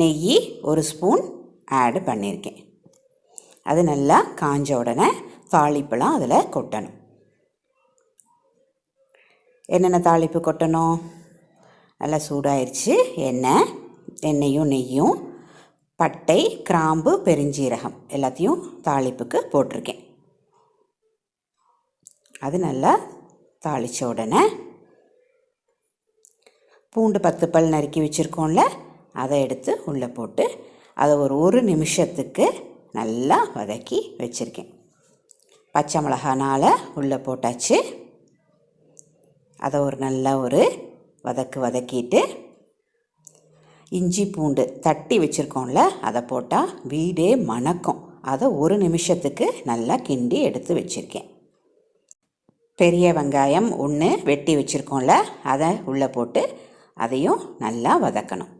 நெய் 1 spoon add பண்ணியிருக்கேன். அது நல்லா காஞ்ச உடனே தாளிப்பெல்லாம் அதில் கொட்டணும். என்னென்ன தாளிப்பு கொட்டணும்? நல்லா சூடாயிருச்சு. எண்ணெயும் நெய்யும், பட்டை, கிராம்பு, பெருஞ்சீரகம் எல்லாத்தையும் தாளிப்புக்கு போட்டிருக்கேன். அது நல்லா தாளித்த உடனே பூண்டு 10 பல் நறுக்கி வச்சுருக்கோம்ல, அதை எடுத்து உள்ளே போட்டு அதை ஒரு நிமிஷத்துக்கு நல்லா வதக்கி வச்சுருக்கேன். பச்சை மிளகானால் உள்ளே போட்டாச்சு. அதை நல்லா வதக்கிட்டு இஞ்சி பூண்டு தட்டி வச்சுருக்கோம்ல, அதை போட்டால் வீடே மணக்கும். அதை 1 நிமிஷத்துக்கு நல்லா கிண்டி எடுத்து வச்சுருக்கேன். பெரிய வெங்காயம் 1 வெட்டி வச்சுருக்கோம்ல, அதை உள்ளே போட்டு அதையும் நல்லா வதக்கணும்.